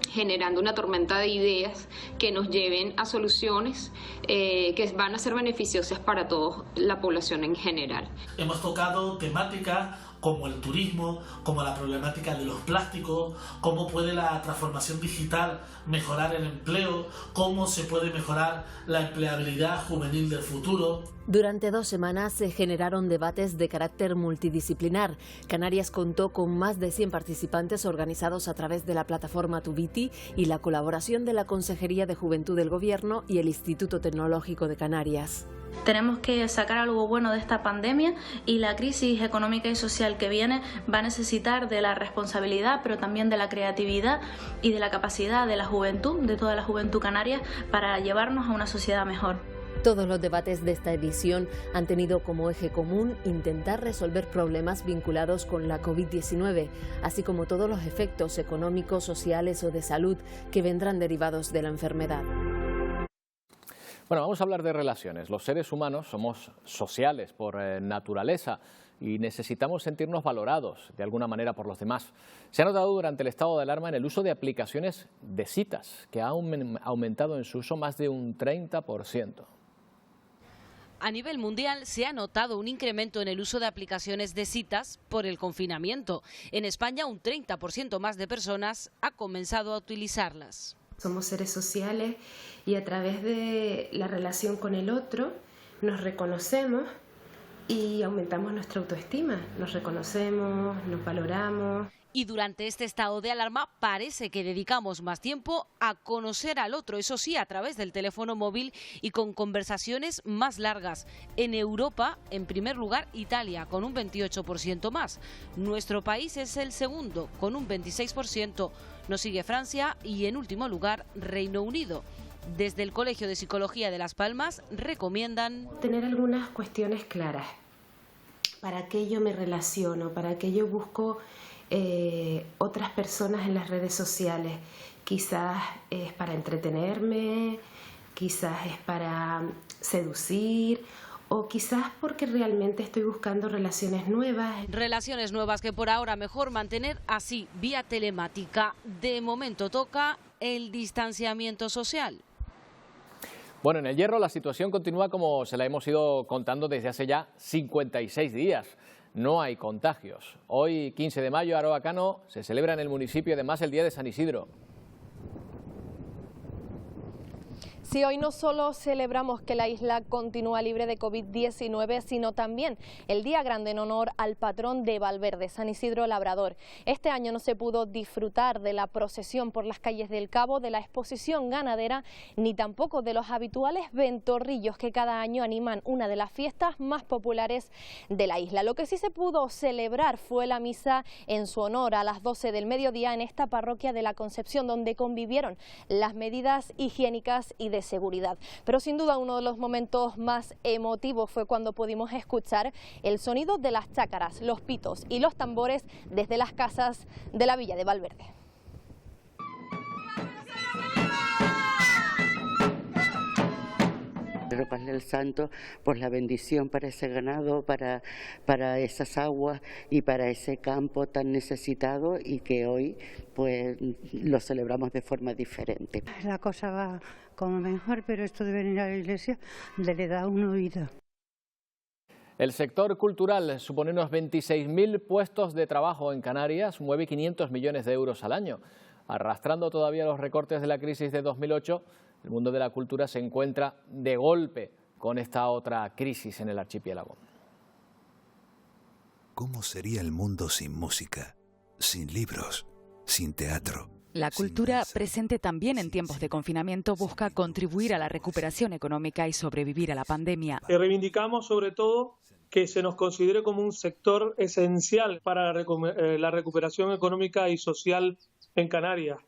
Generando una tormenta de ideas que nos lleven a soluciones que van a ser beneficiosas para toda la población en general. Hemos tocado temáticas como el turismo, como la problemática de los plásticos, cómo puede la transformación digital mejorar el empleo, cómo se puede mejorar la empleabilidad juvenil del futuro. Durante 2 semanas se generaron debates de carácter multidisciplinar. Canarias contó con más de 100 participantes organizados a través de la plataforma Tubiti y la colaboración de la Consejería de Juventud del Gobierno y el Instituto Tecnológico de Canarias. Tenemos que sacar algo bueno de esta pandemia y la crisis económica y social que viene va a necesitar de la responsabilidad, pero también de la creatividad y de la capacidad de la juventud, de toda la juventud canaria, para llevarnos a una sociedad mejor. Todos los debates de esta edición han tenido como eje común intentar resolver problemas vinculados con la COVID-19, así como todos los efectos económicos, sociales o de salud que vendrán derivados de la enfermedad. Bueno, vamos a hablar de relaciones. Los seres humanos somos sociales por naturaleza y necesitamos sentirnos valorados de alguna manera por los demás. Se ha notado durante el estado de alarma en el uso de aplicaciones de citas, que ha aumentado en su uso más de un 30%. A nivel mundial se ha notado un incremento en el uso de aplicaciones de citas por el confinamiento. En España, un 30% más de personas ha comenzado a utilizarlas. Somos seres sociales y a través de la relación con el otro nos reconocemos y aumentamos nuestra autoestima. Nos reconocemos, nos valoramos. Y durante este estado de alarma parece que dedicamos más tiempo a conocer al otro, eso sí, a través del teléfono móvil y con conversaciones más largas. En Europa, en primer lugar, Italia, con un 28% más. Nuestro país es el segundo, con un 26%. Nos sigue Francia y, en último lugar, Reino Unido. Desde el Colegio de Psicología de Las Palmas recomiendan tener algunas cuestiones claras. ¿Para qué yo me relaciono? ¿Para qué yo busco otras personas en las redes sociales? Quizás es para entretenerme, quizás es para seducir, o quizás porque realmente estoy buscando relaciones nuevas. Relaciones nuevas que por ahora mejor mantener así, vía telemática. De momento toca el distanciamiento social. Bueno, en El Hierro la situación continúa como se la hemos ido contando desde hace ya 56 días. No hay contagios. Hoy, 15 de mayo, Aroa Cano, se celebra en el municipio además el Día de San Isidro. Sí, hoy no solo celebramos que la isla continúa libre de COVID-19, sino también el día grande en honor al patrón de Valverde, San Isidro Labrador. Este año no se pudo disfrutar de la procesión por las calles del Cabo, de la exposición ganadera, ni tampoco de los habituales ventorrillos que cada año animan una de las fiestas más populares de la isla. Lo que sí se pudo celebrar fue la misa en su honor a las 12 del mediodía en esta parroquia de la Concepción, donde convivieron las medidas higiénicas y de seguridad. Pero sin duda uno de los momentos más emotivos fue cuando pudimos escuchar el sonido de las chácaras, los pitos y los tambores desde las casas de la villa de Valverde. Rogarle al santo por la bendición para ese ganado, para esas aguas y para ese campo tan necesitado, y que hoy pues lo celebramos de forma diferente. La cosa va como mejor, pero esto de venir a la iglesia le da una vida. El sector cultural supone unos 26.000 puestos de trabajo en Canarias, mueve 500 millones de euros al año. Arrastrando todavía los recortes de la crisis de 2008, el mundo de la cultura se encuentra de golpe con esta otra crisis en el archipiélago. ¿Cómo sería el mundo sin música, sin libros, sin teatro? La cultura, presente también en tiempos de confinamiento, busca contribuir a la recuperación económica y sobrevivir a la pandemia. Reivindicamos sobre todo que se nos considere como un sector esencial para la recuperación económica y social en Canarias.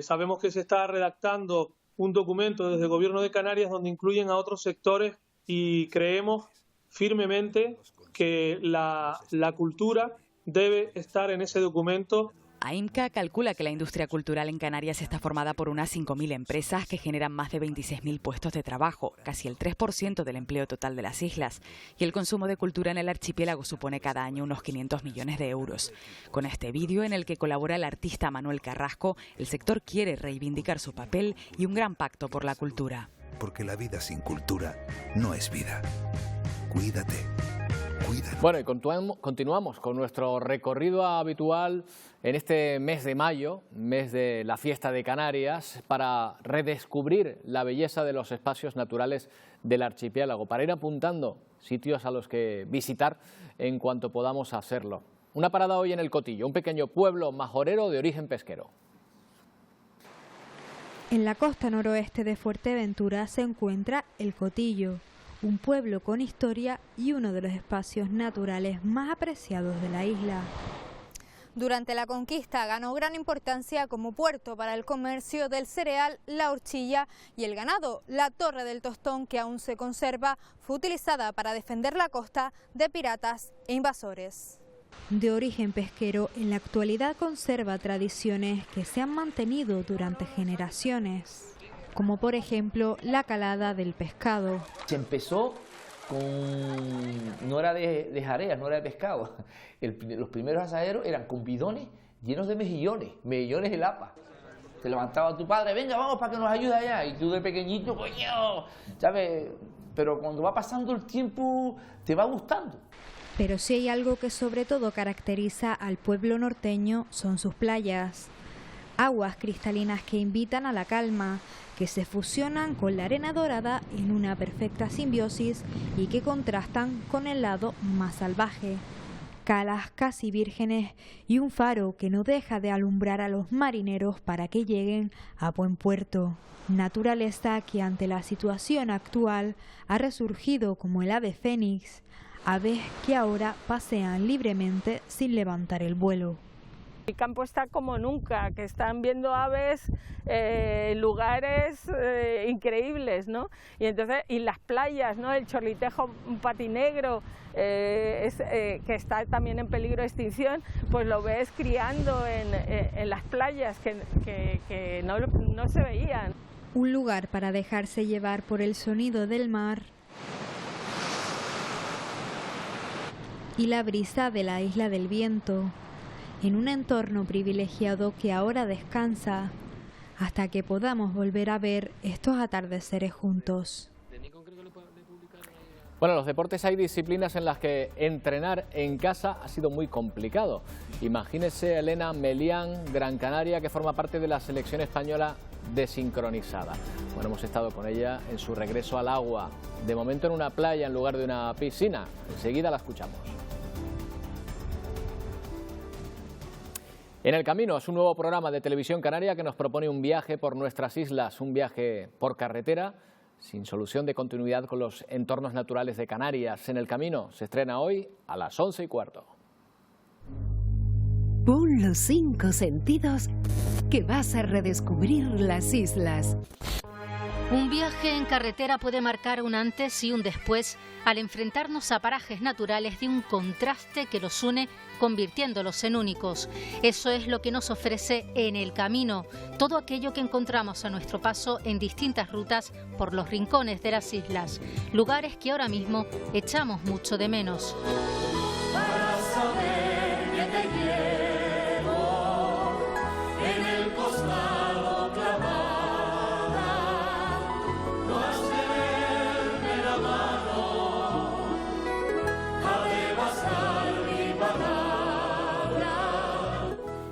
Sabemos que se está redactando un documento desde el Gobierno de Canarias donde incluyen a otros sectores, y creemos firmemente que la cultura debe estar en ese documento. AIMCA calcula que la industria cultural en Canarias está formada por unas 5.000 empresas que generan más de 26.000 puestos de trabajo, casi el 3% del empleo total de las islas, y el consumo de cultura en el archipiélago supone cada año unos 500 millones de euros. Con este vídeo, en el que colabora el artista Manuel Carrasco, el sector quiere reivindicar su papel y un gran pacto por la cultura. Porque la vida sin cultura no es vida. Cuídate, cuidan. Bueno, y continuamos con nuestro recorrido habitual en este mes de mayo, mes de la fiesta de Canarias, para redescubrir la belleza de los espacios naturales del archipiélago, para ir apuntando sitios a los que visitar en cuanto podamos hacerlo. Una parada hoy en El Cotillo, un pequeño pueblo majorero de origen pesquero. En la costa noroeste de Fuerteventura se encuentra El Cotillo, un pueblo con historia y uno de los espacios naturales más apreciados de la isla. Durante la conquista ganó gran importancia como puerto para el comercio del cereal, la horchilla y el ganado. La Torre del Tostón, que aún se conserva, fue utilizada para defender la costa de piratas e invasores. De origen pesquero, en la actualidad conserva tradiciones que se han mantenido durante generaciones, como por ejemplo la calada del pescado. Se empezó no era de jareas, no era de pescado. Los primeros asaderos eran con bidones llenos de mejillones de lapa. Te levantaba tu padre, venga, vamos para que nos ayude allá. Y tú de pequeñito, coño, ¿sabes? Pero cuando va pasando el tiempo, te va gustando. Pero si hay algo que sobre todo caracteriza al pueblo norteño son sus playas. Aguas cristalinas que invitan a la calma, que se fusionan con la arena dorada en una perfecta simbiosis y que contrastan con el lado más salvaje. Calas casi vírgenes y un faro que no deja de alumbrar a los marineros para que lleguen a buen puerto. Naturaleza que ante la situación actual ha resurgido como el ave fénix, aves que ahora pasean libremente sin levantar el vuelo. El campo está como nunca, que están viendo aves, lugares increíbles, ¿no? Y las playas, ¿no? El chorlitejo patinegro, que está también en peligro de extinción, pues lo ves criando en las playas que no se veían. Un lugar para dejarse llevar por el sonido del mar y la brisa de la Isla del Viento, en un entorno privilegiado que ahora descansa hasta que podamos volver a ver estos atardeceres juntos. Bueno, en los deportes hay disciplinas en las que entrenar en casa ha sido muy complicado. Imagínese a Elena Melián, Gran Canaria, que forma parte de la selección española desincronizada. Bueno, hemos estado con ella en su regreso al agua, de momento en una playa en lugar de una piscina. Enseguida la escuchamos. En el camino es un nuevo programa de Televisión Canaria que nos propone un viaje por nuestras islas, un viaje por carretera sin solución de continuidad con los entornos naturales de Canarias. En el camino se estrena hoy a las 11:15. Pon los 5 sentidos que vas a redescubrir las islas. Un viaje en carretera puede marcar un antes y un después al enfrentarnos a parajes naturales de un contraste que los une, convirtiéndolos en únicos. Eso es lo que nos ofrece En el Camino, todo aquello que encontramos a nuestro paso en distintas rutas por los rincones de las islas, lugares que ahora mismo echamos mucho de menos. Para saber que te llevo en el costado clavada, no has de verme la mano, ha de bastar mi palabra.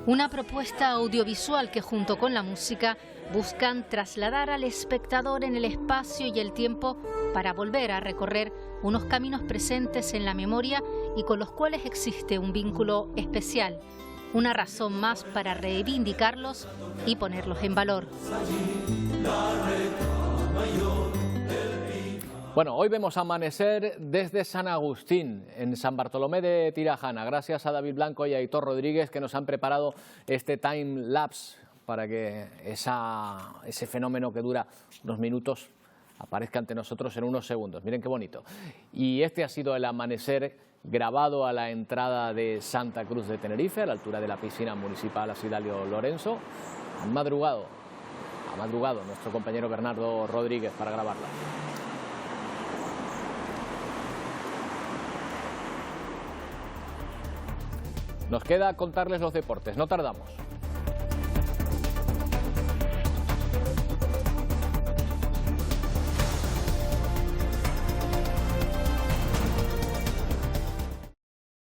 Una propuesta audiovisual que junto con la música buscan trasladar al espectador en el espacio y el tiempo para volver a recorrer unos caminos presentes en la memoria y con los cuales existe un vínculo especial, una razón más para reivindicarlos y ponerlos en valor. Bueno, hoy vemos amanecer desde San Agustín, en San Bartolomé de Tirajana, gracias a David Blanco y a Aitor Rodríguez que nos han preparado este time lapse para que ese fenómeno que dura unos minutos aparezca ante nosotros en unos segundos. Miren qué bonito. Y este ha sido el amanecer grabado a la entrada de Santa Cruz de Tenerife, a la altura de la piscina municipal Asidalio Lorenzo. Ha madrugado nuestro compañero Bernardo Rodríguez para grabarla. Nos queda contarles los deportes, no tardamos.